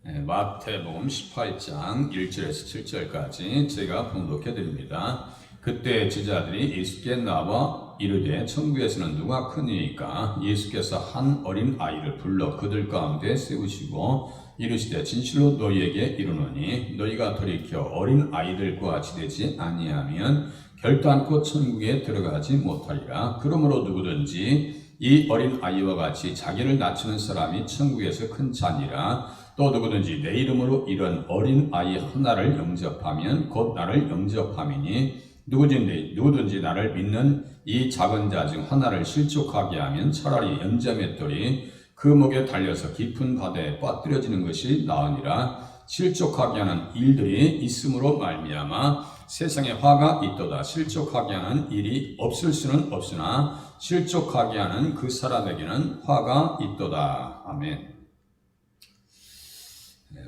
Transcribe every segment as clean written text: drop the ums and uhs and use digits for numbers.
마태복음 18장 1절에서 7절까지 제가 봉독해 드립니다. 그때 제자들이 예수께 나와 이르되 천국에서는 누가 크니까 예수께서 한 어린 아이를 불러 그들 가운데 세우시고 이르시되 진실로 너희에게 이르노니 너희가 돌이켜 어린 아이들과 같이 되지 아니하면 결단코 천국에 들어가지 못하리라. 그러므로 누구든지 이 어린 아이와 같이 자기를 낮추는 사람이 천국에서 큰 자니라. 또 누구든지 내 이름으로 이런 어린 아이 하나를 영접하면 곧 나를 영접함이니 누구든지 나를 믿는 이 작은 자 중 하나를 실족하게 하면 차라리 연자맷돌이 그 목에 달려서 깊은 바다에 빠뜨려지는 것이 나으니라. 실족하게 하는 일들이 있음으로 말미암아 세상에 화가 있도다. 실족하게 하는 일이 없을 수는 없으나 실족하게 하는 그 사람에게는 화가 있도다. 아멘.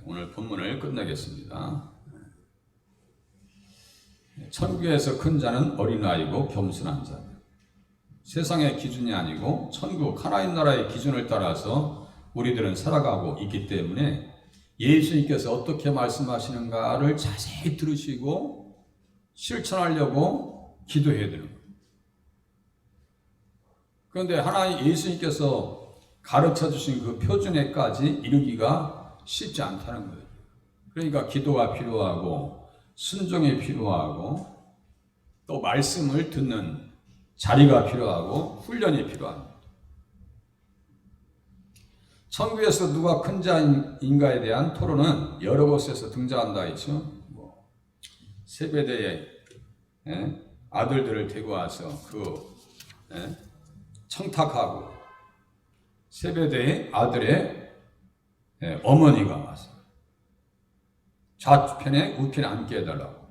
오늘 본문을 끝내겠습니다. 천국에서 큰 자는 어린아이고 겸손한 자. 세상의 기준이 아니고 천국 하나님 나라의 기준을 따라서 우리들은 살아가고 있기 때문에 예수님께서 어떻게 말씀하시는가를 자세히 들으시고 실천하려고 기도해야 되는 거예요. 그런데 하나님 예수님께서 가르쳐 주신 그 표준에까지 이르기가 쉽지 않다는 거예요. 그러니까 기도가 필요하고 순종이 필요하고 또 말씀을 듣는 자리가 필요하고 훈련이 필요합니다. 천국에서 누가 큰 자인가에 대한 토론은 여러 곳에서 등장한다 했죠. 세베대의 아들들을 데리고 와서 청탁하고 세베대의 아들의 어머니가 와서 좌편에 우편에 앉게 해달라고.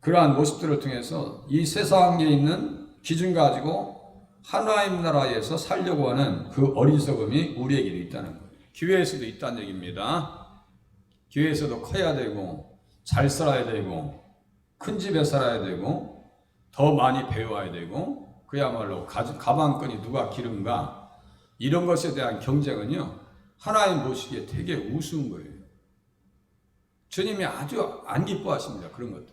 그러한 모습들을 통해서 이 세상에 있는 기준 가지고 하나님 나라에서 살려고 하는 그 어리석음이 우리에게도 있다는 거예요. 교회에서도 있다는 얘기입니다. 교회에서도 커야 되고 잘 살아야 되고 큰 집에 살아야 되고 더 많이 배워야 되고 그야말로 가방끈이 누가 기른가 이런 것에 대한 경쟁은요 하나님 보시기에 되게 우스운 거예요. 주님이 아주 안 기뻐하십니다. 그런 것들.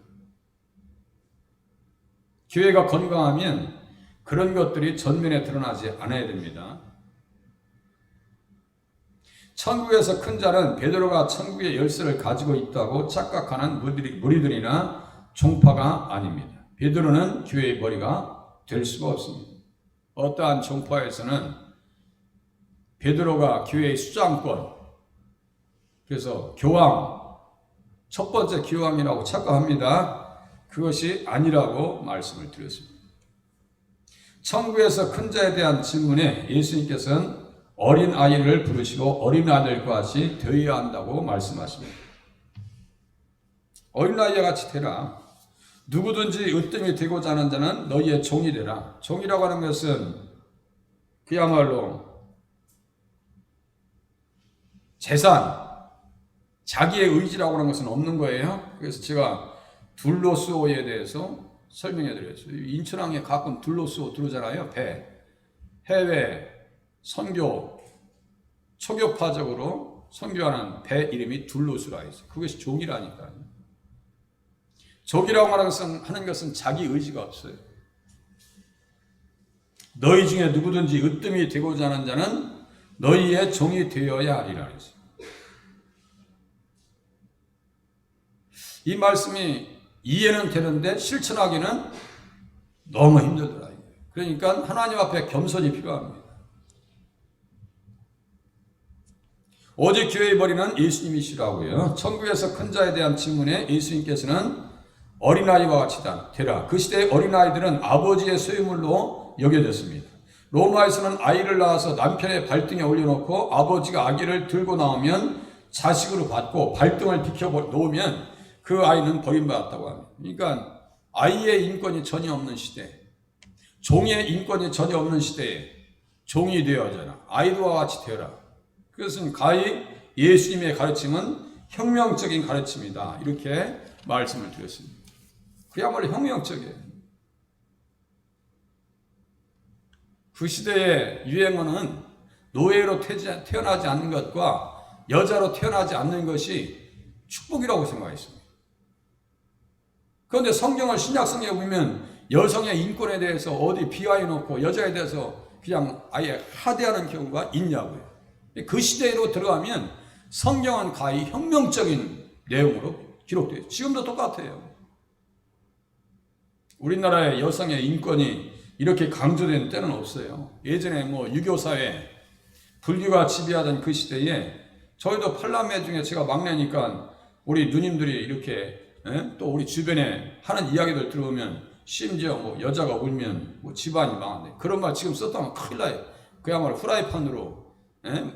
교회가 건강하면 그런 것들이 전면에 드러나지 않아야 됩니다. 천국에서 큰 자는 베드로가 천국의 열쇠를 가지고 있다고 착각하는 무리들이나 종파가 아닙니다. 베드로는 교회의 머리가 될 수가 없습니다. 어떠한 종파에서는 베드로가 교회의 수장권, 그래서 교황, 첫 번째 교황이라고 착각합니다. 그것이 아니라고 말씀을 드렸습니다. 천국에서 큰 자에 대한 질문에 예수님께서는 어린 아이를 부르시고 어린 아들과 같이 되어야 한다고 말씀하십니다. 어린 아이와 같이 되라. 누구든지 으뜸이 되고자 하는 자는 너희의 종이 되라. 종이라고 하는 것은 그야말로 재산, 자기의 의지라고 하는 것은 없는 거예요. 그래서 제가 둘로스오에 대해서 설명해 드렸어요. 인천항에 가끔 둘로스오 들어오잖아요. 배. 해외 선교, 초교파적으로 선교하는 배 이름이 둘로스라 있어요. 그것이 종이라니까요. 종이라고 하는 것은 자기 의지가 없어요. 너희 중에 누구든지 으뜸이 되고자 하는 자는 너희의 종이 되어야 하리라 그랬어요. 이 말씀이 이해는 되는데 실천하기는 너무 힘들더라. 그러니까 하나님 앞에 겸손이 필요합니다. 오직 교회의 머리는 예수님이시라고요. 천국에서 큰 자에 대한 질문에 예수님께서는 어린아이와 같이 되라. 그 시대의 어린아이들은 아버지의 소유물로 여겨졌습니다. 로마에서는 아이를 낳아서 남편의 발등에 올려놓고 아버지가 아기를 들고 나오면 자식으로 받고 발등을 비켜 놓으면 그 아이는 버림받았다고 합니다. 그러니까 아이의 인권이 전혀 없는 시대, 종의 인권이 전혀 없는 시대에 종이 되어야 하잖아. 아이들과 같이 되어라. 그것은 가히 예수님의 가르침은 혁명적인 가르침이다. 이렇게 말씀을 드렸습니다. 그야말로 혁명적이에요. 그 시대의 유행어는 노예로 태어나지 않는 것과 여자로 태어나지 않는 것이 축복이라고 생각했습니다. 그런데 성경을 신약 성경에 보면 여성의 인권에 대해서 어디 비하해 놓고 여자에 대해서 그냥 아예 하대하는 경우가 있냐고요. 그 시대로 들어가면 성경은 가히 혁명적인 내용으로 기록돼요. 지금도 똑같아요. 우리나라의 여성의 인권이 이렇게 강조된 때는 없어요. 예전에 유교사회, 불교가 지배하던 그 시대에 저희도 8남매 중에 제가 막내니까 우리 누님들이 이렇게 또 우리 주변에 하는 이야기들 들어보면 심지어 여자가 울면 집안이 망한대. 그런 말 지금 썼다면 큰일 나요. 그야말로 후라이팬으로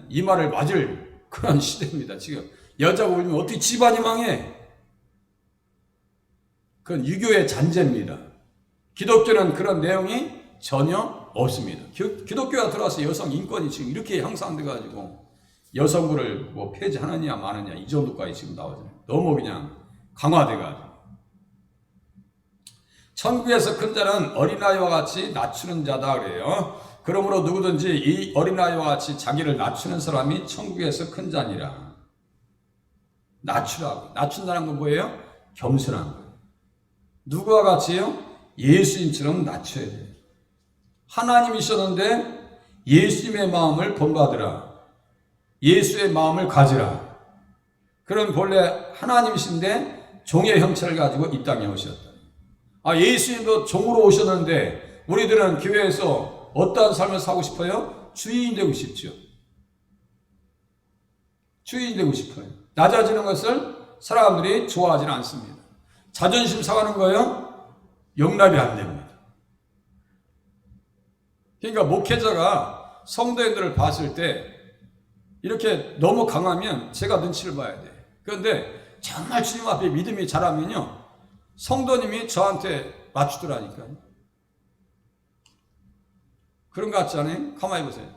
이마를 맞을 그런 시대입니다. 지금 여자가 울면 어떻게 집안이 망해? 그건 유교의 잔재입니다. 기독교는 그런 내용이 전혀 없습니다. 기독교가 들어와서 여성 인권이 지금 이렇게 향상돼가지고 여성부를 폐지하느냐 마느냐 이 정도까지 지금 나오잖아요. 너무 그냥 강화돼가지고. 천국에서 큰 자는 어린아이와 같이 낮추는 자다 그래요. 그러므로 누구든지 이 어린아이와 같이 자기를 낮추는 사람이 천국에서 큰 자니라. 낮추라고. 낮춘다는 건 뭐예요? 겸손한 거예요. 누구와 같이요? 예수님처럼 낮춰야 돼요. 하나님이셨는데 예수님의 마음을 본받으라. 예수의 마음을 가지라. 그런 본래 하나님이신데 종의 형체를 가지고 이 땅에 오셨다. 예수님도 종으로 오셨는데 우리들은 교회에서 어떠한 삶을 사고 싶어요? 주인이 되고 싶죠. 주인이 되고 싶어요. 낮아지는 것을 사람들이 좋아하지는 않습니다. 자존심 상하는 거요? 용납이 안 됩니다. 그러니까 목회자가 성도인들을 봤을 때 이렇게 너무 강하면 제가 눈치를 봐야 돼. 그런데 정말 주님 앞에 믿음이 자라면요, 성도님이 저한테 맞추더라니까요. 그런 거 같지 않아요? 가만히 보세요.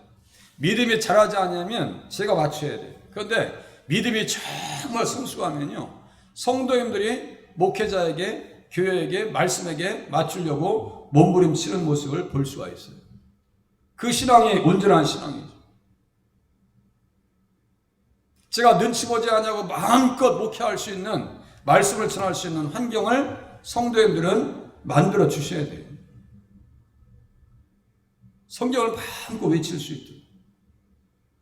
믿음이 자라지 않으면 제가 맞춰야 돼요. 그런데 믿음이 정말 성숙하면요, 성도님들이 목회자에게, 교회에게, 말씀에게 맞추려고 몸부림치는 모습을 볼 수가 있어요. 그 신앙이 온전한 신앙이죠. 제가 눈치 보지 않냐고 마음껏 목회할 수 있는, 말씀을 전할 수 있는 환경을 성도님들은 만들어 주셔야 돼요. 성경을 마음껏 외칠 수 있도록.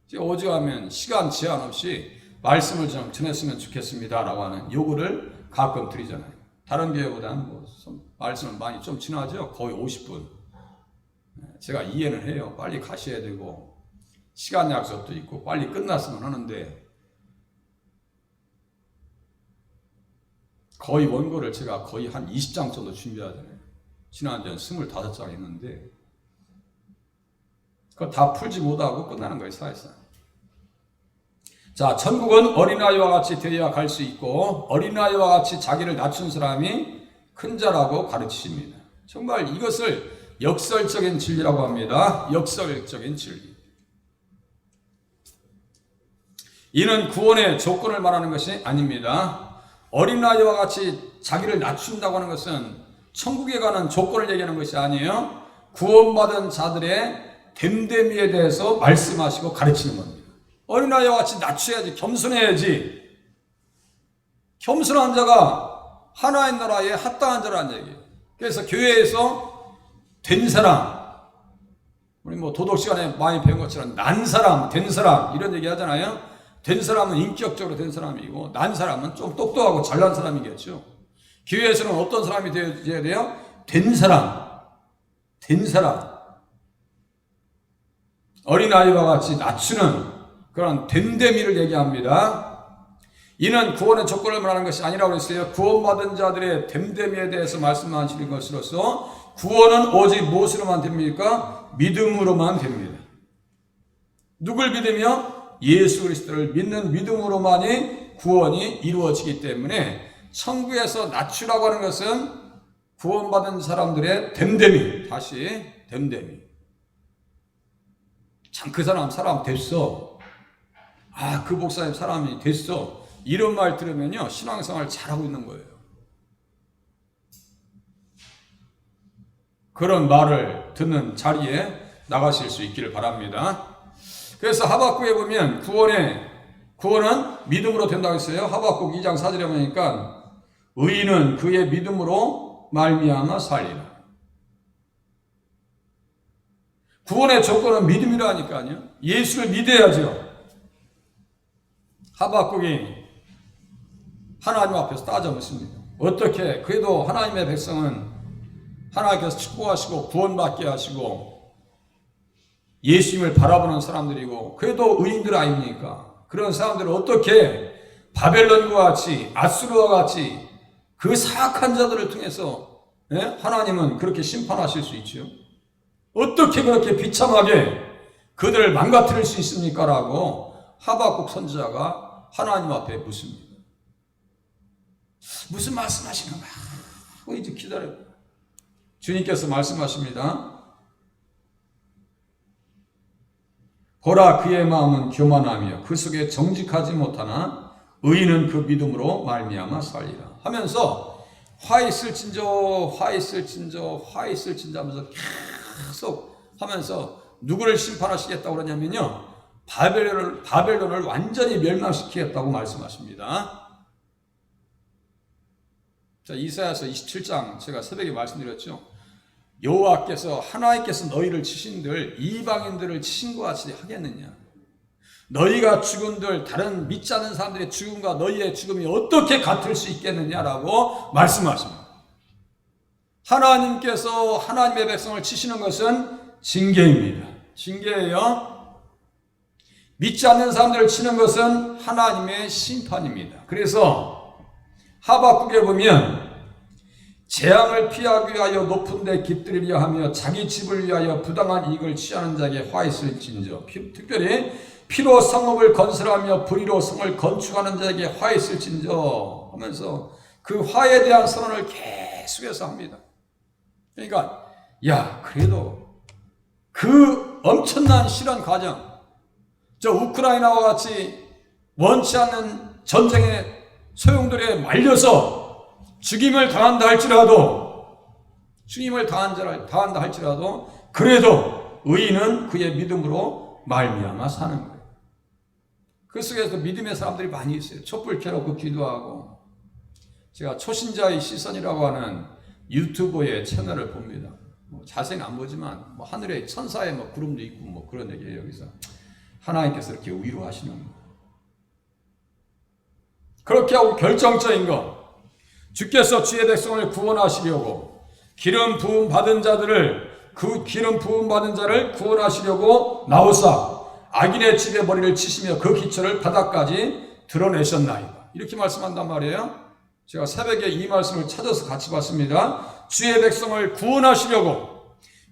제가 오직하면 시간 제한 없이 말씀을 좀 전했으면 좋겠습니다 라고 하는 요구를 가끔 드리잖아요. 다른 교회보다는 말씀을 많이 좀 지나죠. 거의 50분. 제가 이해는 해요. 빨리 가셔야 되고 시간 약속도 있고 빨리 끝났으면 하는데, 거의 원고를 제가 거의 한 20장 정도 준비하잖아요. 지난주엔 25장 했는데 그거 다 풀지 못하고 끝나는 거예요, 사실상. 자, 천국은 어린아이와 같이 되어야 갈 수 있고 어린아이와 같이 자기를 낮춘 사람이 큰 자라고 가르치십니다. 정말 이것을 역설적인 진리라고 합니다. 역설적인 진리. 이는 구원의 조건을 말하는 것이 아닙니다. 어린아이와 같이 자기를 낮춘다고 하는 것은 천국에 가는 조건을 얘기하는 것이 아니에요. 구원받은 자들의 됨됨이에 대해서 말씀하시고 가르치는 겁니다. 어린아이와 같이 낮춰야지, 겸손해야지. 겸손한 자가 하나의 나라에 합당한 자라는 얘기예요. 그래서 교회에서 된 사람, 우리 도덕 시간에 많이 배운 것처럼 난 사람, 된 사람 이런 얘기 하잖아요. 된 사람은 인격적으로 된 사람이고 난 사람은 좀 똑똑하고 잘난 사람이겠죠. 교회에서는 어떤 사람이 되어야 돼요? 된 사람, 된 사람. 어린아이와 같이 낮추는 그런 됨됨이를 얘기합니다. 이는 구원의 조건을 말하는 것이 아니라고 했어요. 구원받은 자들의 됨됨이에 대해서 말씀하시는 것으로서 구원은 오직 무엇으로만 됩니까? 믿음으로만 됩니다. 누굴 믿으며? 예수 그리스도를 믿는 믿음으로만이 구원이 이루어지기 때문에 천국에서 낮추라고 하는 것은 구원받은 사람들의 됨됨이, 다시 됨됨이. 참 그 사람 됐어. 그 목사님 사람이 됐어. 이런 말 들으면요, 신앙생활 잘하고 있는 거예요. 그런 말을 듣는 자리에 나가실 수 있기를 바랍니다. 그래서 하박국에 보면 구원의 구원은 믿음으로 된다고 했어요. 하박국 2장 4절에 보니까 의인은 그의 믿음으로 말미암아 살리라. 구원의 조건은 믿음이라니까요. 예수를 믿어야죠. 하박국이 하나님 앞에서 따져 묻습니다. 어떻게 그래도 하나님의 백성은 하나님께서 축복하시고 구원받게 하시고 예수님을 바라보는 사람들이고 그래도 의인들 아닙니까? 그런 사람들을 어떻게 바벨론과 같이 아수르와 같이 그 사악한 자들을 통해서 하나님은 그렇게 심판하실 수 있죠? 어떻게 그렇게 비참하게 그들을 망가뜨릴 수 있습니까? 라고 하박국 선지자가 하나님 앞에 묻습니다. 무슨 말씀하시는 거야? 이제 기다려. 주님께서 말씀하십니다. 보라 그의 마음은 교만하며 그 속에 정직하지 못하나 의인은 그 믿음으로 말미암아 살리라 하면서 화 있을진저 하면서 계속 하면서 누구를 심판하시겠다고 그러냐면요, 바벨론을 완전히 멸망시키겠다고 말씀하십니다. 자, 이사야서 27장 제가 새벽에 말씀드렸죠. 여호와께서 하나님께서 너희를 치신들 이방인들을 치신 것 같이 하겠느냐? 너희가 죽은들 다른 믿지 않는 사람들의 죽음과 너희의 죽음이 어떻게 같을 수 있겠느냐라고 말씀하십니다. 하나님께서 하나님의 백성을 치시는 것은 징계입니다. 징계예요. 믿지 않는 사람들을 치는 것은 하나님의 심판입니다. 그래서 하박국에 보면 재앙을 피하기 위하여 높은 데 깃들이려 하며 자기 집을 위하여 부당한 이익을 취하는 자에게 화 있을진저, 특별히 피로 성읍을 건설하며 불의로 성을 건축하는 자에게 화 있을진저 하면서 그 화에 대한 선언을 계속해서 합니다. 그러니까 그래도 그 엄청난 실현 과정, 저 우크라이나와 같이 원치 않는 전쟁의 소용돌이에 말려서 죽임을 당한다 할지라도 그래도 의인은 그의 믿음으로 말미암아 사는 거예요. 그 속에서 믿음의 사람들이 많이 있어요. 촛불 켜놓고 기도하고. 제가 초신자의 시선이라고 하는 유튜버의 채널을 봅니다. 자세히 안 보지만 하늘에 천사의 구름도 있고 그런 얘기예요. 여기서 하나님께서 이렇게 위로하시는 거예요. 그렇게 하고 결정적인 것, 주께서 주의 백성을 구원하시려고 기름 부음 받은 자를 구원하시려고 나오사 악인의 집에 머리를 치시며 그 기초를 바닥까지 드러내셨나이다. 이렇게 말씀한단 말이에요. 제가 새벽에 이 말씀을 찾아서 같이 봤습니다. 주의 백성을 구원하시려고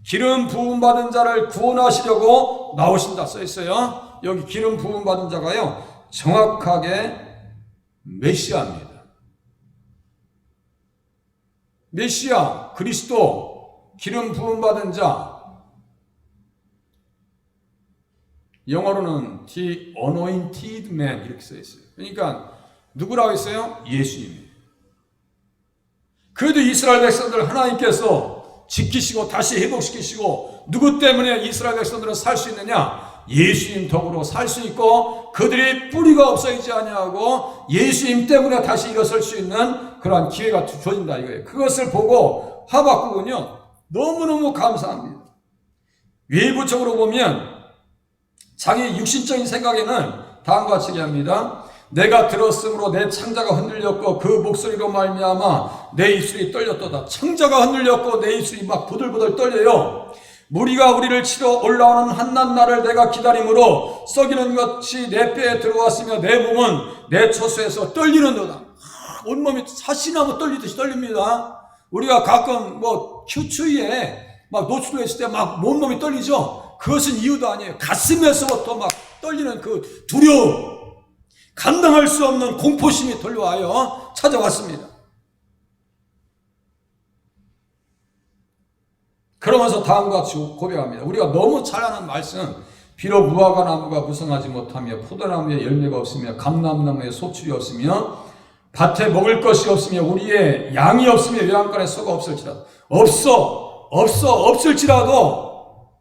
기름 부음 받은 자를 구원하시려고 나오신다 써 있어요. 여기 기름 부음 받은 자가요, 정확하게 메시아입니다. 메시아, 그리스도, 기름 부음 받은 자. 영어로는 The Anointed Man 이렇게 써 있어요. 그러니까 누구라고 했어요? 예수님이에요. 그래도 이스라엘 백성들 하나님께서 지키시고 다시 회복시키시고 누구 때문에 이스라엘 백성들은 살 수 있느냐? 예수님 덕으로 살 수 있고 그들이 뿌리가 없어지지 아니하고 예수님 때문에 다시 일어설 수 있는 그러한 기회가 주어진다 이거예요. 그것을 보고 하박국은요, 너무너무 감사합니다. 외부적으로 보면 자기 육신적인 생각에는 다음과 같이 얘기합니다. 내가 들었으므로 내 창자가 흔들렸고 그 목소리로 말미암아 내 입술이 떨렸도다. 창자가 흔들렸고 내 입술이 막 부들부들 떨려요. 무리가 우리를 치러 올라오는 한낱날을 내가 기다림으로 썩이는 것이 내 뼈에 들어왔으며 내 몸은 내 처소에서 떨리는도다. 온몸이 사시나무 떨리듯이 떨립니다. 우리가 가끔 추위에 노출돼 있을 때 온몸이 떨리죠. 그것은 이유도 아니에요. 가슴에서부터 떨리는 그 두려움, 감당할 수 없는 공포심이 들려와요. 찾아왔습니다. 그러면서 다음과 같이 고백합니다. 우리가 너무 잘 아는 말씀, 비록 무화과 나무가 무성하지 못하며 포도나무에 열매가 없으며 감람나무에 소출이 없으며 밭에 먹을 것이 없으며 우리의 양이 없으며 외양간에 소가 없을지라도 없을지라도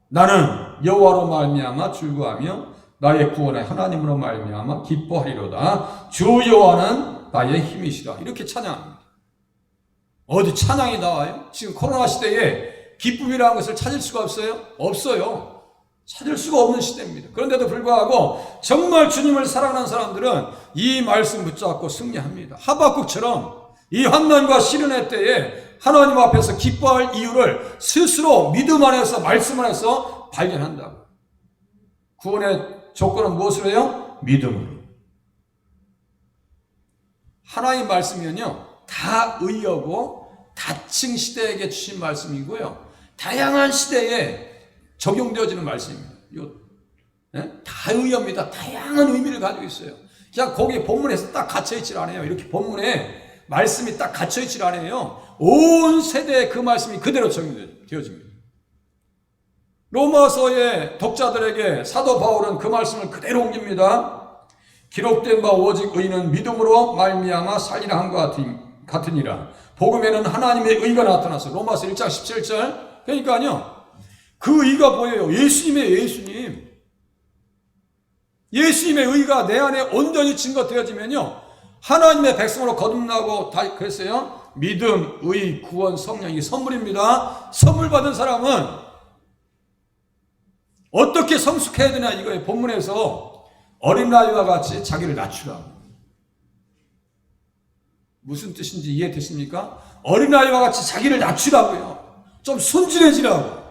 나는 여호와로 말미암아 즐거워하며 나의 구원에 하나님으로 말미암아 기뻐하리로다. 주 여호와는 나의 힘이시라. 이렇게 찬양합니다. 어디 찬양이 나와요? 지금 코로나 시대에 기쁨이라는 것을 찾을 수가 없어요? 없어요. 찾을 수가 없는 시대입니다. 그런데도 불구하고 정말 주님을 사랑하는 사람들은 이 말씀 붙잡고 승리합니다. 하박국처럼 이 환난과 시련의 때에 하나님 앞에서 기뻐할 이유를 스스로 믿음 안에서 말씀 안에서 발견한다고. 구원의 조건은 무엇으로 해요? 믿음으로. 하나님 말씀이면요 다 의하고 다층 시대에게 주신 말씀이고요 다양한 시대에 적용되어지는 말씀입니다. 다 의합니다. 다양한 의미를 가지고 있어요. 그냥 거기에 본문에서 딱 갇혀있질 않아요. 이렇게 본문에 말씀이 딱 갇혀있질 않아요. 온 세대에 그 말씀이 그대로 적용되어집니다. 로마서의 독자들에게 사도 바울은 그 말씀을 그대로 옮깁니다. 기록된 바 오직 의인은 믿음으로 말미암아 살리라 한것 같으니라. 복음에는 하나님의 의가 나타나서 로마서 1장 17절. 그러니까요 그 의가 보여요. 예수님의 의가 내 안에 온전히 증거되어지면요 하나님의 백성으로 거듭나고 다 그랬어요. 믿음, 의, 구원, 성령 이게 선물입니다. 선물 받은 사람은 어떻게 성숙해야 되냐 이거예요. 본문에서 어린아이와 같이 자기를 낮추라. 무슨 뜻인지 이해되십니까? 어린아이와 같이 자기를 낮추라고요. 좀 순진해지라고.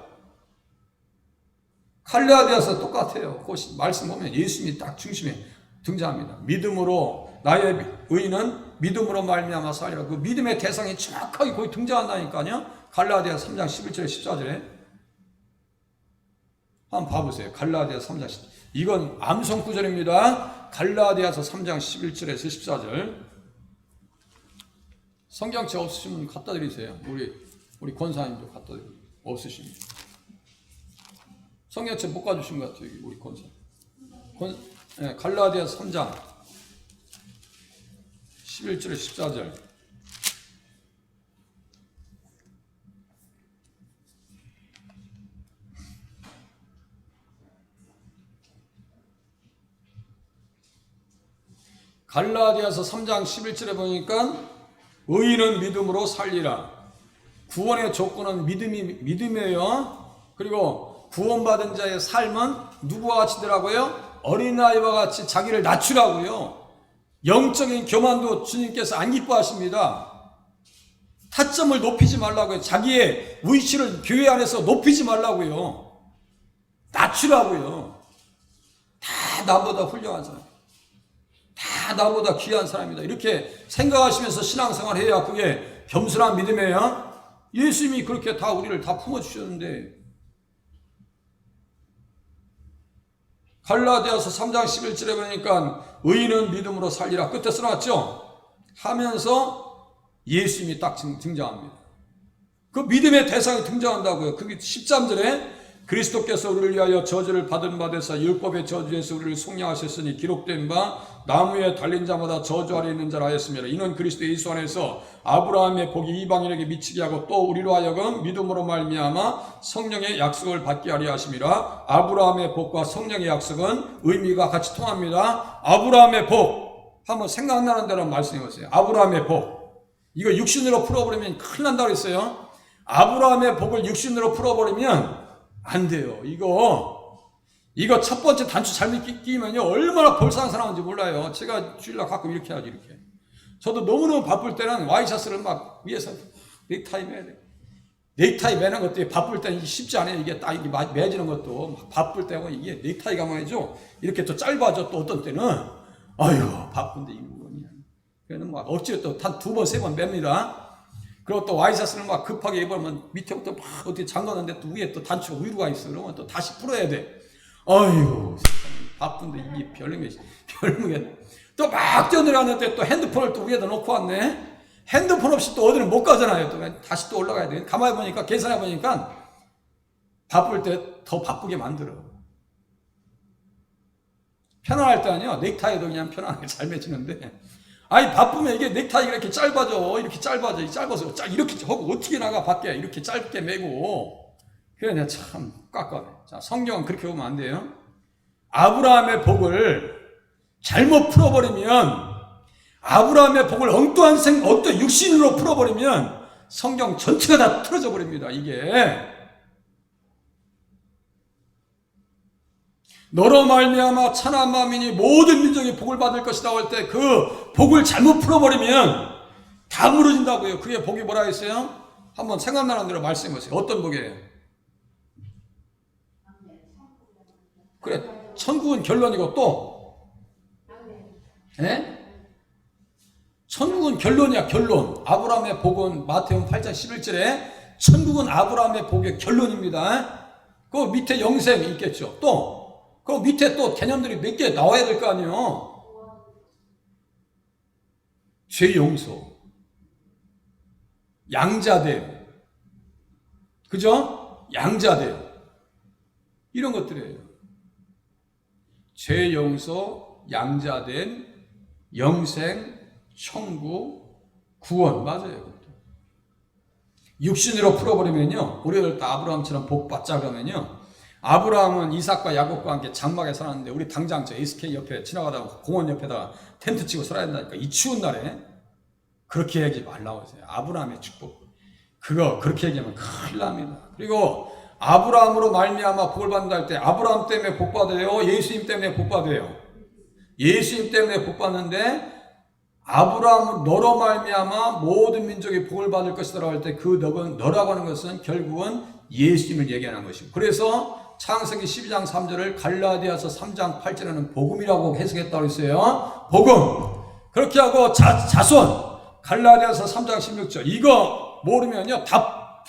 갈라디아서 똑같아요. 그 말씀 보면 예수님이 딱 중심에 등장합니다. 믿음으로 나의 의인은 믿음으로 말미암아 살리라. 그 믿음의 대상이 정확하게 거기 등장한다니까요. 갈라디아서 3장 11절에 14절에 한번 봐보세요. 갈라디아서 3장 14절. 이건 암송 구절입니다. 갈라디아서 3장 11절에서 14절. 성경책 없으시면 갖다 드리세요. 우리 권사님도 갖다 드리세요. 없으시면. 성경책 못 가주신 것 같아요. 우리 권사. 갈라디아서 3장 11절에 14절. 갈라디아서 3장 11절에 보니까 의인은 믿음으로 살리라. 구원의 조건은 믿음이에요. 그리고 구원받은 자의 삶은 누구와 같이 되라고요? 어린아이와 같이 자기를 낮추라고요. 영적인 교만도 주님께서 안 기뻐하십니다. 타점을 높이지 말라고요. 자기의 위치를 교회 안에서 높이지 말라고요. 낮추라고요. 다 나보다 훌륭한 사람, 다 나보다 귀한 사람이다. 이렇게 생각하시면서 신앙생활 해야 그게 겸손한 믿음이에요. 예수님이 그렇게 다 우리를 다 품어주셨는데. 갈라디아서 3장 11절에 보니까 의인은 믿음으로 살리라 끝에 써놨죠. 하면서 예수님이 딱 등장합니다. 그 믿음의 대상이 등장한다고요. 그게 13절에 그리스도께서 우리를 위하여 저주를 받은 바 되사 율법의 저주에서 우리를 속량하셨으니 기록된 바 나무에 달린 자마다 저주 아래 있는 자라 하였으며 이는 그리스도 예수 안에서 아브라함의 복이 이방인에게 미치게 하고 또 우리로 하여금 믿음으로 말미암아 성령의 약속을 받게 하려 하심이라. 아브라함의 복과 성령의 약속은 의미가 같이 통합니다. 아브라함의 복 한번 생각나는 대로 말씀해 보세요. 아브라함의 복 이거 육신으로 풀어버리면 큰일 난다고 했어요. 아브라함의 복을 육신으로 풀어버리면 안 돼요. 이거 첫 번째 단추 잘못 끼면요 얼마나 벌상한 사람인지 몰라요. 제가 주일날 가끔 이렇게 하죠. 이렇게 저도 너무너무 바쁠 때는 와이셔츠를 막 위에서 넥타이 매야 돼. 넥타이 매는 것도 바쁠 때는 쉽지 않아요. 이게 딱 이게 매지는 것도 막 바쁠 때고 이게 넥타이가 말이죠 이렇게 또 짧아져. 또 어떤 때는 아유 바쁜데 이거 뭐냐 그래는 막 억지로 또 한 2번 3번 맵니다. 그리고 또 와이셔츠를 막 급하게 입으면 밑에부터 막 어떻게 잠갔는데 또 위에 또 단추가 위로 가 있어. 그러면 또 다시 풀어야 돼. 아유, 바쁜데 이게 별무게. 또 막 뛰어내려갔는데 또 핸드폰을 또 위에다 놓고 왔네. 핸드폰 없이 또 어디를 못 가잖아요. 또 다시 또 올라가야 돼. 가만히 보니까, 계산해 보니까 바쁠 때 더 바쁘게 만들어. 편안할 때는요, 넥타이도 그냥 편안하게 잘 맺히는데, 아니 바쁘면 이게 넥타이가 이렇게 짧아져. 짧아서 이렇게 하고 어떻게 나가 밖에 이렇게 짧게 매고. 그래 내가 참 깝깝해. 자, 성경은 그렇게 보면 안 돼요. 아브라함의 복을 잘못 풀어버리면, 아브라함의 복을 엉뚱한 육신으로 풀어버리면 성경 전체가 다 틀어져 버립니다. 이게 너로 말미암아 천하 만민이 모든 민족이 복을 받을 것이라고 할 때 그 복을 잘못 풀어버리면 다 무너진다고요. 그게 복이 뭐라 했어요? 한번 생각나는 대로 말씀해 보세요. 어떤 복이에요? 그래, 천국은 결론이고 또 예? 천국은 결론이야, 결론. 아브라함의 복은 마태복음 8장 11절에 천국은 아브라함의 복의 결론입니다. 그 밑에 영생이 있겠죠. 또 그 밑에 또 개념들이 몇 개 나와야 될 거 아니에요. 죄 용서, 양자됨, 그죠? 양자됨, 이런 것들이에요. 죄 용서, 양자됨, 영생, 천국, 구원, 맞아요. 육신으로 풀어버리면요, 우리들 다 아브라함처럼 복 받자 그러면요, 아브라함은 이삭과 야곱과 함께 장막에 살았는데 우리 당장 저 SK 옆에 지나가다가 공원 옆에다가 텐트 치고 살아야 된다니까. 이 추운 날에 그렇게 얘기 말라고 하세요. 아브라함의 축복, 그거 그렇게 얘기하면 큰일 납니다. 그리고 아브라함으로 말미암아 복을 받는다 할 때 아브라함 때문에 복 받아요? 예수님 때문에 복 받아요? 예수님 때문에 복 받는데, 아브라함 너로 말미암아 모든 민족이 복을 받을 것이라고 할 때 그 너라고 하는 것은 결국은 예수님을 얘기하는 것이고, 그래서 창세기 12장 3절을 갈라디아서 3장 8절에는 복음이라고 해석했다고 했어요. 복음. 그렇게 하고 자손, 갈라디아서 3장 16절, 이거 모르면요 다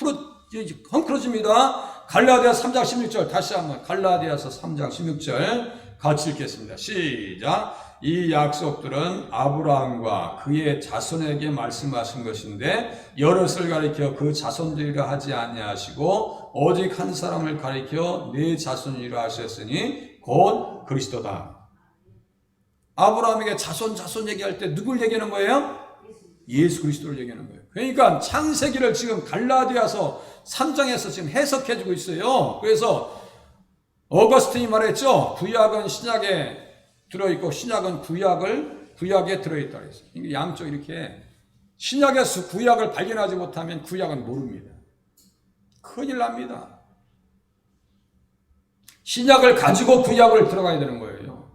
헝클어집니다. 갈라디아서 3장 16절 다시 한번, 갈라디아서 3장 16절 같이 읽겠습니다. 시작. 이 약속들은 아브라함과 그의 자손에게 말씀하신 것인데 여럿을 가리켜 그 자손들이라 하지 아니하시고 오직 한 사람을 가리켜 네 자손이라 하셨으니 곧 그리스도다. 아브라함에게 자손 얘기할 때 누굴 얘기하는 거예요? 예수 그리스도를 얘기하는 거예요. 그러니까 창세기를 지금 갈라디아서 3장에서 지금 해석해주고 있어요. 그래서 어거스틴이 말했죠. 구약은 신약에 들어있고 신약은 구약에 들어있다 그랬어요. 양쪽 이렇게 신약에서 구약을 발견하지 못하면 구약은 모릅니다. 큰일 납니다. 신약을 가지고 구약을 들어가야 되는 거예요.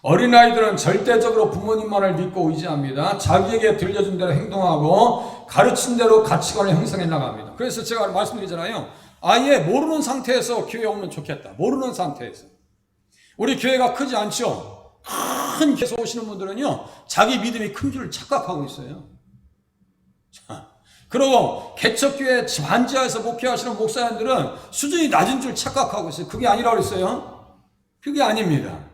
어린아이들은 절대적으로 부모님 말을 믿고 의지합니다. 자기에게 들려준 대로 행동하고 가르친 대로 가치관을 형성해 나갑니다. 그래서 제가 말씀드리잖아요. 아예 모르는 상태에서 교회 오면 좋겠다. 모르는 상태에서. 우리 교회가 크지 않죠? 큰 교회에서 오시는 분들은요, 자기 믿음이 큰 줄 착각하고 있어요. 자, 그리고 개척교회 반지하에서 목회하시는 목사님들은 수준이 낮은 줄 착각하고 있어요. 그게 아니라고 그랬어요? 그게 아닙니다.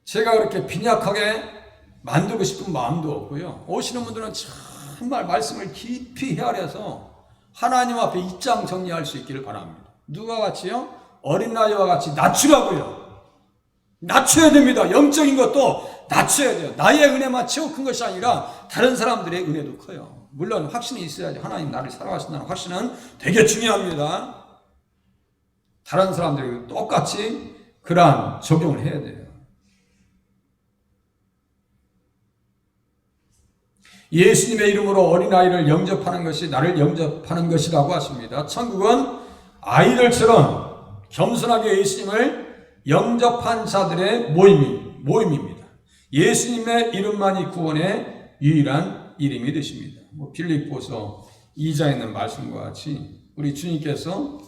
제가 그렇게 빈약하게 만들고 싶은 마음도 없고요. 오시는 분들은 정말 말씀을 깊이 헤아려서 하나님 앞에 입장 정리할 수 있기를 바랍니다. 누가 같이요? 어린아이와 같이 낮추라고요. 낮춰야 됩니다. 영적인 것도 낮춰야 돼요. 나의 은혜만 최고 큰 것이 아니라 다른 사람들의 은혜도 커요. 물론 확신이 있어야지. 하나님 나를 사랑하신다는 확신은 되게 중요합니다. 다른 사람들에게 똑같이 그러한 적용을 해야 돼요. 예수님의 이름으로 어린아이를 영접하는 것이 나를 영접하는 것이라고 하십니다. 천국은 아이들처럼 겸손하게 예수님을 영접한 자들의 모임입니다. 예수님의 이름만이 구원의 유일한 이름이 되십니다. 빌립보서 2장에 있는 말씀과 같이 우리 주님께서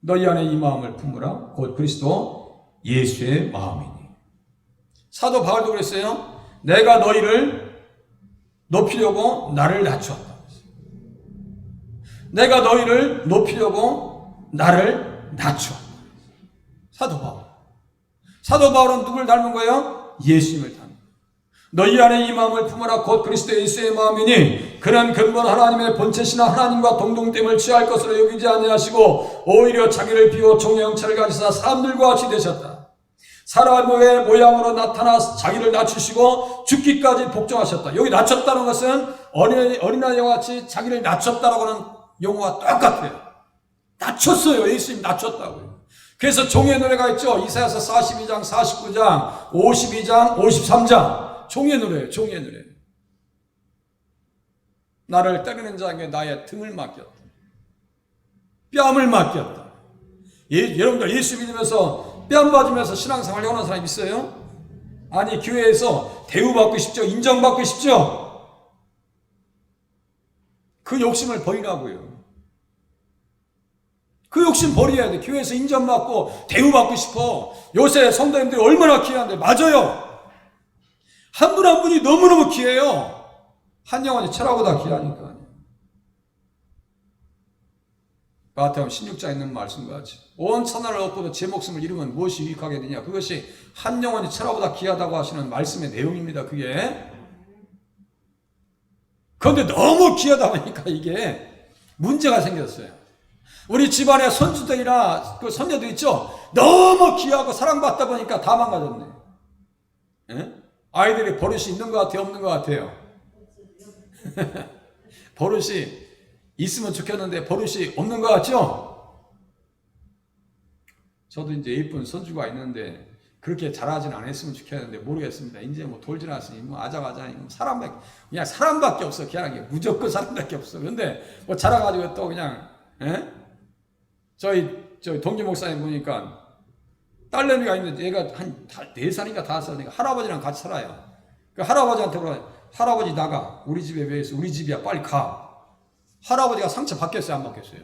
너희 안에 이 마음을 품으라 곧 그리스도 예수의 마음이니. 사도 바울도 그랬어요. 내가 너희를 높이려고 나를 낮추었다. 내가 너희를 높이려고 나를 낮추었다. 사도 바울. 사도 바울은 누굴 닮은 거예요? 예수님을 닮은 거예요. 너희 안에 이 마음을 품으라 곧 그리스도 예수의 마음이니 그는 근본 하나님의 본체시나 하나님과 동등됨을 취할 것으로 여기지 아니하시고 오히려 자기를 비워 종의 형체를 가지사 사람들과 같이 되셨다. 사람의 모양으로 나타나 자기를 낮추시고 죽기까지 복종하셨다. 여기 낮췄다는 것은 어린아이와 같이 자기를 낮췄다라고 하는 용어와 똑같아요. 낮췄어요. 예수님 낮췄다고요. 그래서 종의 노래가 있죠. 이사야서 42장, 49장, 52장, 53장. 종의 노래예요. 종의 노래. 나를 때리는 자에게 나의 등을 맡겼다. 뺨을 맡겼다. 여러분들 예수 믿으면서 뺨 맞으면서 신앙생활 하는 사람 있어요? 아니, 교회에서 대우받고 싶죠? 인정받고 싶죠? 그 욕심을 버리라고요. 그 욕심 버려야 돼. 교회에서 인정받고 대우받고 싶어. 요새 성도님들이 얼마나 귀한데. 맞아요. 한 분 한 분이 너무너무 귀해요. 한 영혼이 철하보다 귀하니까. 마태복음 16장에 있는 말씀과 같이 온 천하를 얻고도 제 목숨을 잃으면 무엇이 유익하게 되냐. 그것이 한 영혼이 철하보다 귀하다고 하시는 말씀의 내용입니다. 그게. 그런데 너무 귀하다 보니까 이게 문제가 생겼어요. 우리 집안에 손주들이나 그 손녀들 있죠. 너무 귀하고 사랑받다 보니까 다 망가졌네. 예? 아이들이 버릇이 있는 것 같아요? 없는 것 같아요? 버릇이 있으면 좋겠는데 버릇이 없는 것 같죠? 저도 이제 예쁜 손주가 있는데 그렇게 잘하진 않았으면 좋겠는데 모르겠습니다. 이제 뭐 돌 지났으니 뭐 아작아작 그냥 사람밖에 없어. 그냥 게 무조건 사람밖에 없어. 근데 뭐 자라가지고 또 그냥 저희 동기 목사님 보니까 딸내미가 있는데 얘가 한 4살인가 5살인가 할아버지랑 같이 살아요. 그 할아버지한테 물어요. 할아버지 나가. 우리 집에 왜 있어? 우리 집이야. 빨리 가. 할아버지가 상처 받겠어요? 안 받겠어요?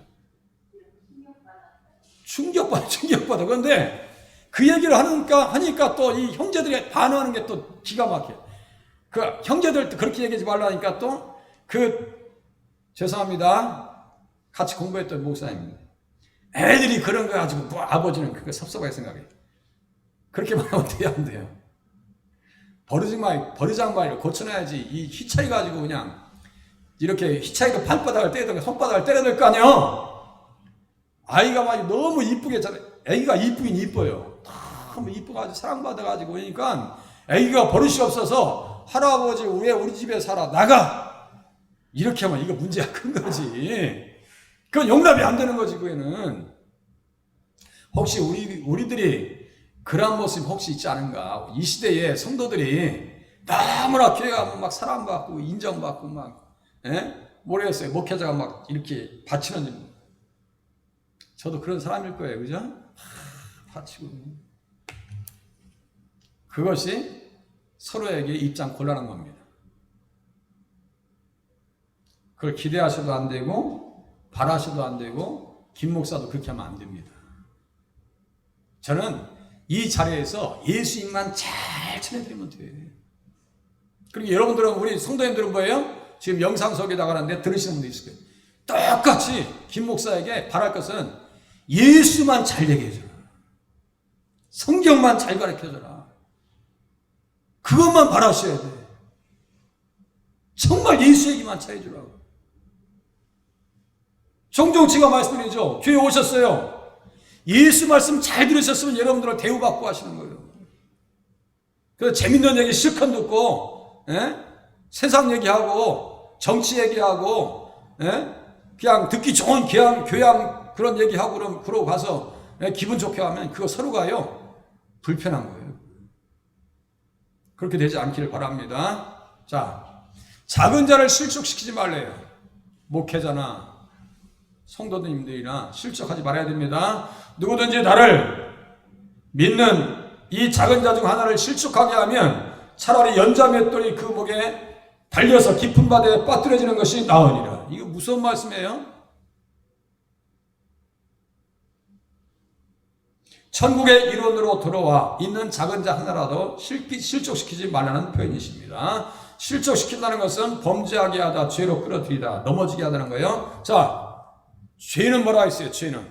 충격받아. 그런데 그 얘기를 하니까 또 이 형제들이 반응하는 게 또 기가 막혀. 그 형제들 그렇게 얘기하지 말라니까 또 죄송합니다. 같이 공부했던 목사님입니다. 애들이 그런 거 가지고 뭐 아버지는 그거 섭섭하게 생각해. 그렇게 말하면 돼야 안 돼요. 버르장마이를 고쳐놔야지. 이 휘차이 가지고 그냥 이렇게 휘차이가 발바닥을 때리던가 손바닥을 때려야 될 거 아니에요. 아이가 막 너무 이쁘게 애기가 이쁘긴 이뻐요. 너무 이뻐가지고 사랑받아가지고 그러니까 애기가 버릇이 없어서 할아버지 왜 우리 집에 살아? 나가! 이렇게 하면 이거 문제가 큰 거지. 그건 용납이 안 되는 거지. 그에는 혹시 우리들이 그런 모습 혹시 있지 않은가? 이 시대에 성도들이 너무나 교회가 막 사랑받고 인정받고 막 모르겠어요. 목회자가 막 이렇게 바치는. 저도 그런 사람일 거예요. 그죠? 바치고. 그것이 서로에게 입장 곤란한 겁니다. 그걸 기대하셔도 안 되고 바라셔도 안 되고 김 목사도 그렇게 하면 안 됩니다. 저는 이 자리에서 예수님만 잘 전해드리면 돼요. 그리고 여러분들은 우리 성도님들은 뭐예요? 지금 영상 속에다가 들으시는 분도 있을 거예요. 똑같이 김 목사에게 바랄 것은 예수만 잘 얘기해줘라. 성경만 잘 가르쳐줘라. 그것만 바라셔야 돼. 정말 예수 얘기만 잘해주라고. 종종 제가 말씀드리죠. 교회 오셨어요. 예수 말씀 잘 들으셨으면 여러분들을 대우받고 하시는 거예요. 그래서 재밌는 얘기 실컷 듣고 세상 얘기하고 정치 얘기하고 그냥 듣기 좋은 교양 그런 얘기하고 그러고 가서 기분 좋게 하면 그거 서로가요 불편한 거예요. 그렇게 되지 않기를 바랍니다. 자, 작은 자를 실족시키지 말래요. 목회자나 성도님들이나 실족하지 말아야 됩니다. 누구든지 나를 믿는 이 작은 자 중 하나를 실족하게 하면 차라리 연자 맷돌이 그 목에 달려서 깊은 바다에 빠뜨려지는 것이 나으니라. 이거 무서운 말씀이에요. 천국의 일원으로 들어와 있는 작은 자 하나라도 실족시키지 말라는 표현이십니다. 실족시킨다는 것은 범죄하게 하다, 죄로 끌어들이다, 넘어지게 하다는 거예요. 자, 죄는 뭐라 했어요? 죄는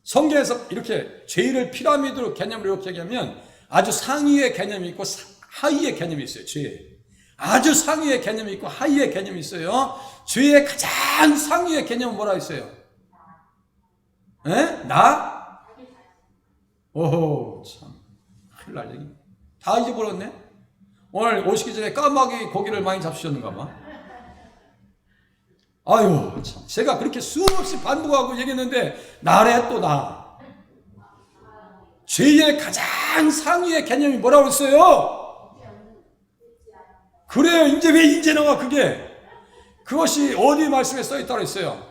성경에서 이렇게 죄를 피라미드로 개념으로 이렇게 얘기하면 아주 상위의 개념이 있고 하위의 개념이 있어요. 죄. 아주 상위의 개념이 있고 하위의 개념이 있어요. 죄의 가장 상위의 개념은 뭐라 했어요? 나? 오호, 참. 큰일 날 얘기. 다 잊어버렸네? 오늘 오시기 전에 까마귀 고기를 많이 잡수셨는가 봐. 아유, 참. 제가 그렇게 수없이 반복하고 얘기했는데, 나래 또 나. 죄의 가장 상위의 개념이 뭐라고 했어요? 그래요. 이제 왜 이제 나와, 그게? 그것이 어디 말씀에 써있다고 했어요?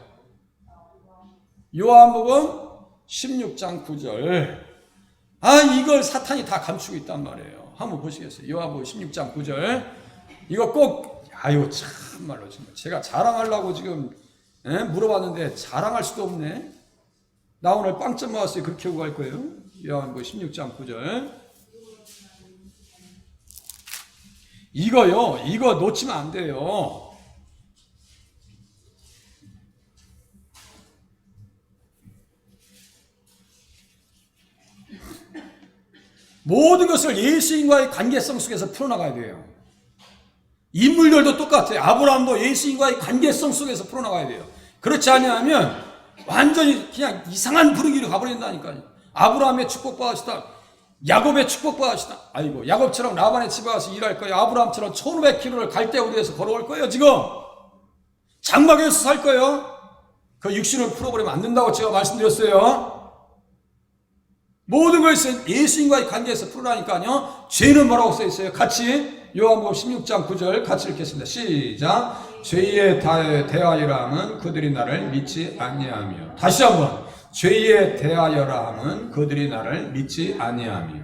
요한복음 16장 9절. 아, 이걸 사탄이 다 감추고 있단 말이에요. 한번 보시겠어요? 요한복음 16장 9절. 이거 꼭, 아유, 참말로, 정말. 제가 자랑하려고 지금, 물어봤는데, 자랑할 수도 없네. 나 오늘 빵점 먹었어요. 그렇게 하고 갈 거예요. 요한복음 16장 9절. 이거요, 이거 놓치면 안 돼요. 모든 것을 예수님과의 관계성 속에서 풀어나가야 돼요. 인물들도 똑같아요. 아브라함도 예수님과의 관계성 속에서 풀어나가야 돼요. 그렇지 않으면 완전히 그냥 이상한 분위기로 가버린다니까요. 아브라함의 축복받으시다, 야곱의 축복받으시다. 아이고, 야곱처럼 라반의 집에 가서 일할 거예요. 아브라함처럼 1500km를 갈대우리에서 걸어올 거예요. 지금 장막에서 살 거예요. 그 육신을 풀어버리면 안 된다고 제가 말씀드렸어요. 모든 것을 예수님과의 관계에서 풀으라니까요. 죄는 뭐라고 써있어요? 같이 요한복음 16장 9절 같이 읽겠습니다. 시작. 죄에 대하여라 함은 그들이 나를 믿지 아니하며. 다시 한번. 죄에 대하여라 함은 그들이 나를 믿지 아니하며.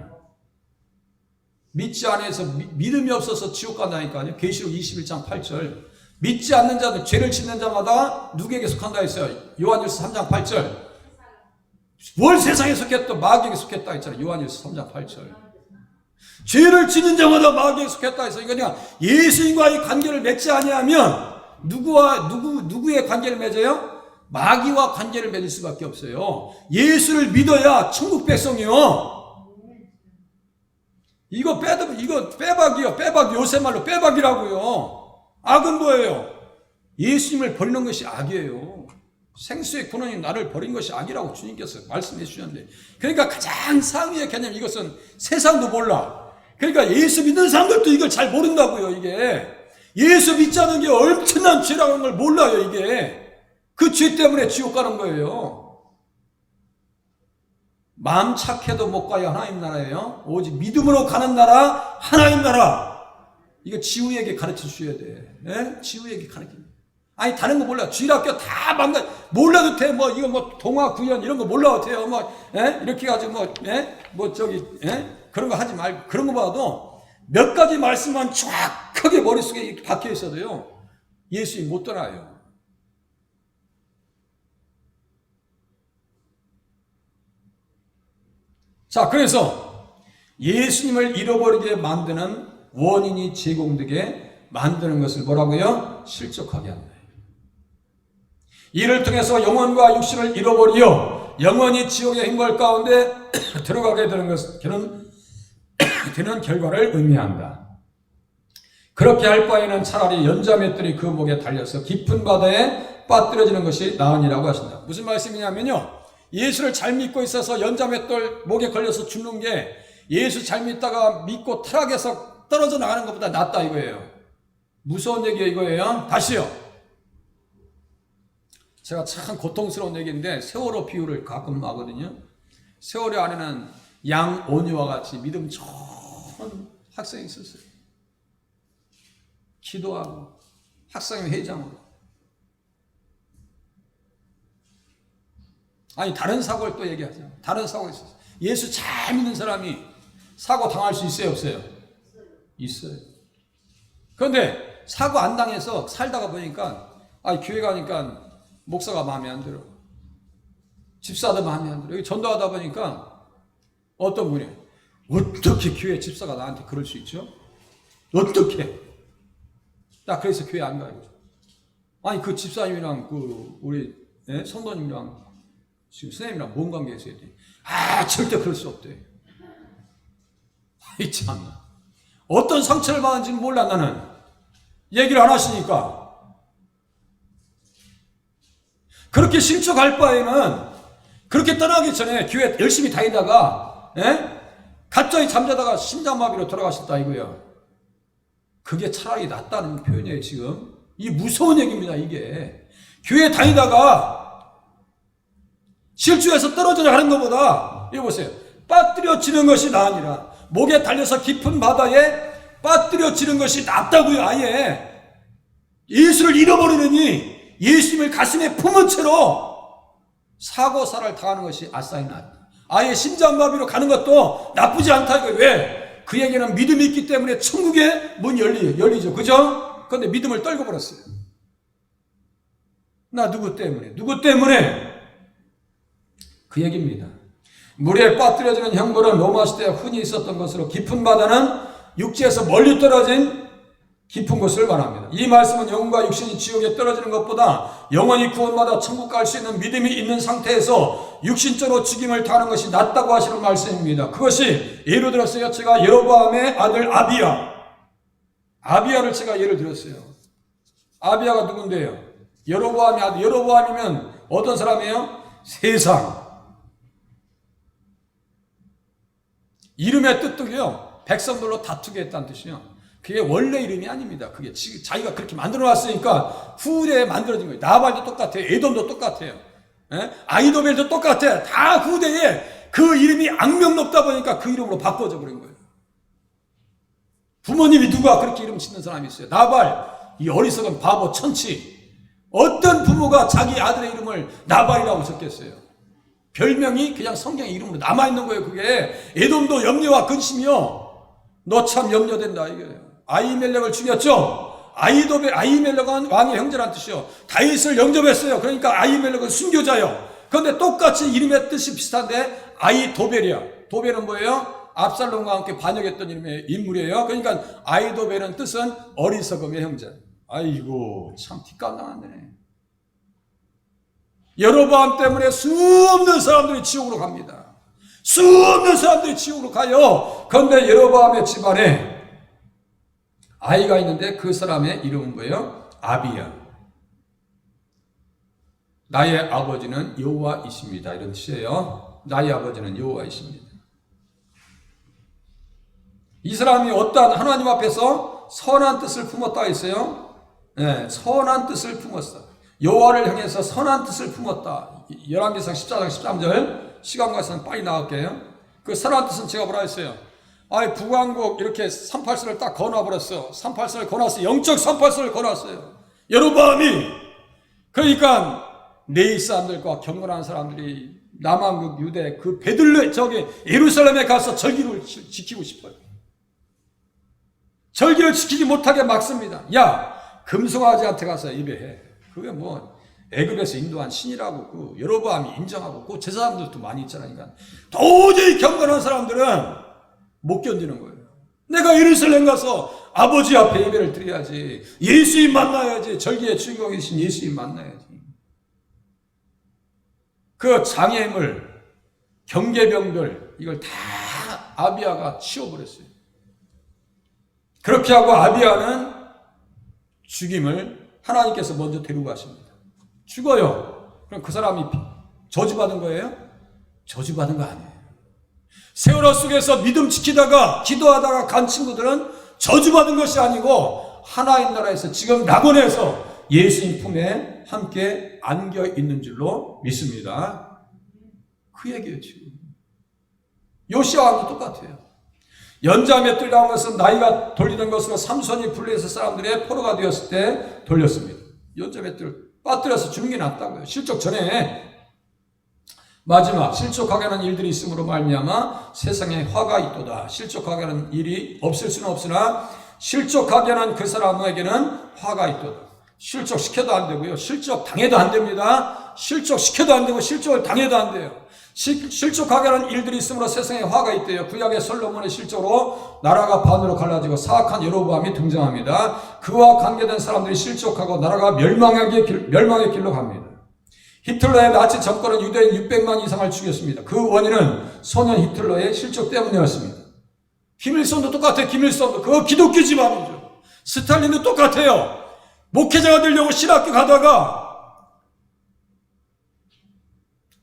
믿지 않아서 믿음이 없어서 지옥 간다니까요. 계시록 21장 8절. 믿지 않는 자들, 죄를 짓는 자마다 누구에게 속한다 했어요? 요한일서 3장 8절. 뭘 세상에 속했다, 마귀에게 속했다 했잖아요. 요한일서 3장 8절. 죄를 짓는 자마다 마귀에게 속했다 해서, 그러니까 예수님과의 관계를 맺지 아니하면 누구의 관계를 맺어요? 마귀와 관계를 맺을 수밖에 없어요. 예수를 믿어야 천국 백성이요. 이거 빼박이요. 빼박, 요새 말로 빼박이라고요. 악은 뭐예요? 예수님을 버리는 것이 악이에요. 생수의 근원인 나를 버린 것이 악이라고 주님께서 말씀해 주셨는데, 그러니까 가장 상위의 개념, 이것은 세상도 몰라. 그러니까 예수 믿는 사람들도 이걸 잘 모른다고요. 이게 예수 믿지 않는 게 엄청난 죄라는 걸 몰라요. 이게 그 죄 때문에 지옥 가는 거예요. 마음 착해도 못 가요. 하나님 나라예요. 오직 믿음으로 가는 나라, 하나님 나라. 이거 지우에게 가르쳐 주셔야 돼. 예? 지우에게 가르쳐. 아니, 다른 거 몰라. 쥐락교 다 몰라도 돼. 뭐, 이거 뭐, 동화, 구연, 이런 거 몰라도 돼요. 뭐, 이렇게 가지고 그런 거 하지 말고, 그런 거 봐도 몇 가지 말씀만 정확하게 머릿속에 박혀 있어도요, 예수님 못 떠나요. 자, 그래서 예수님을 잃어버리게 만드는 원인이 제공되게 만드는 것을 뭐라고요? 실족하게 한다. 이를 통해서 영혼과 육신을 잃어버리어 영원히 지옥의 행벌 가운데 들어가게 되는 결과를 의미한다. 그렇게 할 바에는 차라리 연자맷돌이 그 목에 달려서 깊은 바다에 빠뜨려지는 것이 나으니라고 하신다. 무슨 말씀이냐면요, 예수를 잘 믿고 있어서 연자맷돌 목에 걸려서 죽는 게 예수 잘 믿다가 믿고 타락해서 떨어져 나가는 것보다 낫다 이거예요. 무서운 얘기예요. 이거예요. 다시요. 제가 참 고통스러운 얘기인데 세월호 비유를 가끔 하거든요. 세월호 안에는 양온유와 같이 믿음 좋은 학생이 있었어요. 기도하고 학생회 회장으로. 아니, 다른 사고를 또 얘기하죠. 다른 사고가 있었어요. 예수 잘 믿는 사람이 사고 당할 수 있어요, 없어요? 있어요. 그런데 사고 안 당해서 살다가 보니까, 교회 가니까 목사가 마음에 안 들어. 집사도 마음에 안 들어. 여기 전도하다 보니까 어떤 분이, 어떻게 교회 집사가 나한테 그럴 수 있죠? 어떻게? 나 그래서 교회 안 가요. 아니, 그 집사님이랑 우리 성도님이랑 지금 선생님이랑 뭔 관계에 있어야 돼? 절대 그럴 수 없대. 아이, 참나. 어떤 상처를 받은지는 몰라, 나는. 얘기를 안 하시니까. 그렇게 실족할 바에는 그렇게 떠나기 전에 교회 열심히 다니다가 예? 갑자기 잠자다가 심장마비로 돌아가셨다 이거야. 그게 차라리 낫다는 표현이에요 지금. 이 무서운 얘기입니다 이게. 교회 다니다가 실주에서 떨어져 가는 것보다 이거 보세요. 빠뜨려지는 것이 나으니라. 목에 달려서 깊은 바다에 빠뜨려지는 것이 낫다고요. 아예 예수를 잃어버리느니 예수님을 가슴에 품은 채로 사고사를 당하는 것이 아싸이 낫다. 아예 심장마비로 가는 것도 나쁘지 않다 이거예요. 왜? 그에게는 믿음이 있기 때문에 천국의 문 열리죠. 그죠? 그런데 믿음을 떨궈버렸어요. 나 누구 때문에? 누구 때문에? 그 얘기입니다. 물에 빠뜨려지는 형벌은 로마 시대에 흔히 있었던 것으로 깊은 바다는 육지에서 멀리 떨어진 깊은 곳을 말합니다. 이 말씀은 영혼과 육신이 지옥에 떨어지는 것보다 영원히 구원받아 천국 갈 수 있는 믿음이 있는 상태에서 육신적으로 죽임을 당하는 것이 낫다고 하시는 말씀입니다. 그것이 예를 들었어요. 제가 여로보암의 아들 아비야를 제가 예를 들었어요. 아비야가 누군데요? 여로보암의 아들. 여로보암이면 어떤 사람이에요? 세상. 이름의 뜻도요, 백성들로 다투게 했다는 뜻이요. 그게 원래 이름이 아닙니다. 그게 자기가 그렇게 만들어 놨으니까 후대에 만들어진 거예요. 나발도 똑같아요. 에돔도 똑같아요. 아이도벨도 똑같아요. 다 후대에 그 이름이 악명 높다 보니까 그 이름으로 바꿔져 버린 거예요. 부모님이 누가 그렇게 이름 짓는 사람이 있어요? 나발, 이 어리석은 바보, 천치. 어떤 부모가 자기 아들의 이름을 나발이라고 적겠어요? 별명이 그냥 성경의 이름으로 남아있는 거예요. 그게 에돔도 염려와 근심이요. 너 참 염려된다 이거예요. 아히멜렉을 죽였죠. 아히멜렉은 왕의 형제란 뜻이요. 다윗을 영접했어요. 그러니까 아히멜렉은 순교자요. 그런데 똑같이 이름의 뜻이 비슷한데 아히도벨이야. 도벨은 뭐예요? 압살롬과 함께 반역했던 이름의 인물이에요. 그러니까 아히도벨은 뜻은 어리석음의 형제. 아이고 참 뒷감당한데. 여로보암 때문에 수없는 사람들이 지옥으로 갑니다. 수없는 사람들이 지옥으로 가요. 그런데 여로보암의 집안에 아이가 있는데 그 사람의 이름은 뭐예요? 아비야. 나의 아버지는 여호와이십니다. 이런 뜻이에요. 나의 아버지는 여호와이십니다. 이 사람이 어떠한 하나님 앞에서 선한 뜻을 품었다 했어요. 네, 선한 뜻을 품었어. 여호와를 향해서 선한 뜻을 품었다. 열왕기상 14장 13절 시간 가서는 빨리 나갈게요. 그 선한 뜻은 제가 뭐라 했어요? 북왕국 이렇게 38선을 딱 거놔버렸어. 38선을 거놨어요. 영적 38선을 거놨어요. 여로보암이. 그러니까 네이 사람들과 경건한 사람들이 남왕국 유대 그 예루살렘에 가서 절기를 지키고 싶어요. 절기를 지키지 못하게 막습니다. 야, 금송아지한테 가서 예배해. 그게 뭐 애굽에서 인도한 신이라고 그 여로보암이 인정하고 그 제사장들도 많이 있잖아요. 그러니까 도저히 경건한 사람들은 못 견디는 거예요. 내가 예루살렘 가서 아버지 앞에 예배를 드려야지. 예수님 만나야지. 절기의 주인공이신 예수님 만나야지. 그 장애물, 경계병들 이걸 다 아비야가 치워버렸어요. 그렇게 하고 아비야는 죽임을 하나님께서 먼저 데리고 가십니다. 죽어요. 그럼 그 사람이 저주받은 거예요? 저주받은 거 아니에요. 세월호 속에서 믿음 지키다가 기도하다가 간 친구들은 저주받은 것이 아니고 하나님 나라에서 지금 낙원에서 예수님 품에 함께 안겨 있는 줄로 믿습니다. 그 얘기예요 지금. 요시아와도 똑같아요. 연자 맷들 나온 것은 나이가 돌리는 것으로 삼손이 블레셋 사람들의 포로가 되었을 때 돌렸습니다. 연자 맷들 빠뜨려서 죽는 게 낫다고요. 실족 전에. 마지막 실족하게 하는 일들이 있으므로 말미암아 세상에 화가 있도다. 실족하게 하는 일이 없을 수는 없으나 실족하게 하는 그 사람에게는 화가 있도다. 실족시켜도 안 되고요. 실족당해도 안 됩니다. 실족시켜도 안 되고 실족을 당해도 안 돼요. 실족하게 하는 일들이 있으므로 세상에 화가 있대요. 구약의 솔로몬의 실족으로 나라가 반으로 갈라지고 사악한 여로보암이 등장합니다. 그와 관계된 사람들이 실족하고 나라가 멸망의 길로 갑니다. 히틀러의 나치 정권은 유대인 600만 이상을 죽였습니다. 그 원인은 소년 히틀러의 실족 때문이었습니다. 김일성도 똑같아요. 김일성도 그거 기독교 집안이죠. 스탈린도 똑같아요. 목회자가 되려고 신학교 가다가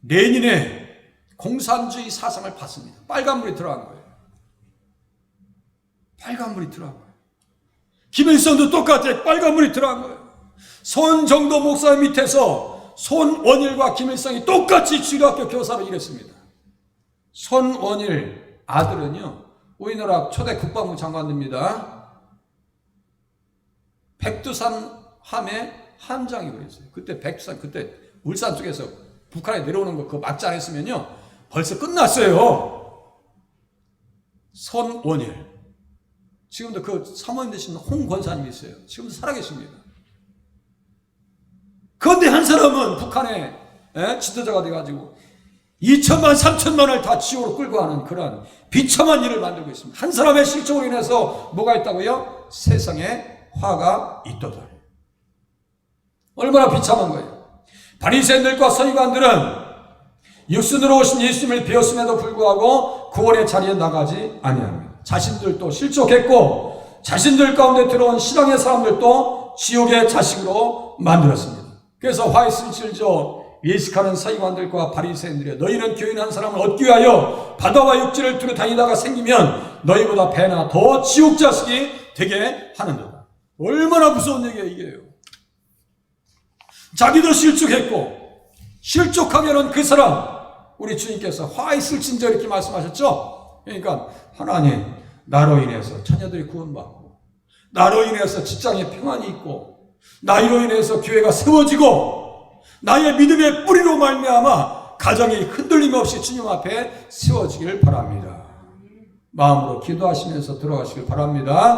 레닌의 공산주의 사상을 받습니다. 빨간불이 들어간 거예요. 빨간불이 들어간 거예요. 김일성도 똑같아. 빨간불이 들어간 거예요. 손정도 목사 밑에서 손원일과 김일성이 똑같이 주일학교 교사로 일했습니다. 손원일 아들은요, 우리나라 초대 국방부 장관입니다. 백두산 함에 함장이 그랬어요. 그때 백두산, 그때 울산 쪽에서 북한에 내려오는 거 그거 막지 않았으면요, 벌써 끝났어요. 손원일. 지금도 그 사모님 되신 홍 권사님이 있어요. 지금도 살아계십니다. 그런데 한 사람은 북한에 지도자가 돼가지고 2천만, 3천만을 다 지옥으로 끌고 가는 그런 비참한 일을 만들고 있습니다. 한 사람의 실족으로 인해서 뭐가 있다고요? 세상에 화가 있도다. 얼마나 비참한 거예요. 바리새인들과 서기관들은 육신으로 오신 예수님을 배웠음에도 불구하고 구원의 자리에 나가지 아니합니다. 자신들도 실족했고 자신들 가운데 들어온 신앙의 사람들도 지옥의 자식으로 만들었습니다. 그래서 화이슬질저 예식하는 서기관들과 바리새인들이 너희는 교인 한 사람을 얻기 위하여 바다와 육지를 두루 다니다가 생기면 너희보다 배나 더 지옥 자식이 되게 하는도다. 얼마나 무서운 얘기예요, 이게요. 자기도 실족했고 실족하면은 그 사람, 우리 주님께서 화이슬진저 이렇게 말씀하셨죠. 그러니까 하나님, 나로 인해서 자녀들이 구원받고 나로 인해서 직장에 평안이 있고 나로 인해서 교회가 세워지고 나의 믿음의 뿌리로 말미암아 가정이 흔들림 없이 주님 앞에 세워지길 바랍니다. 마음으로 기도하시면서 들어가시길 바랍니다.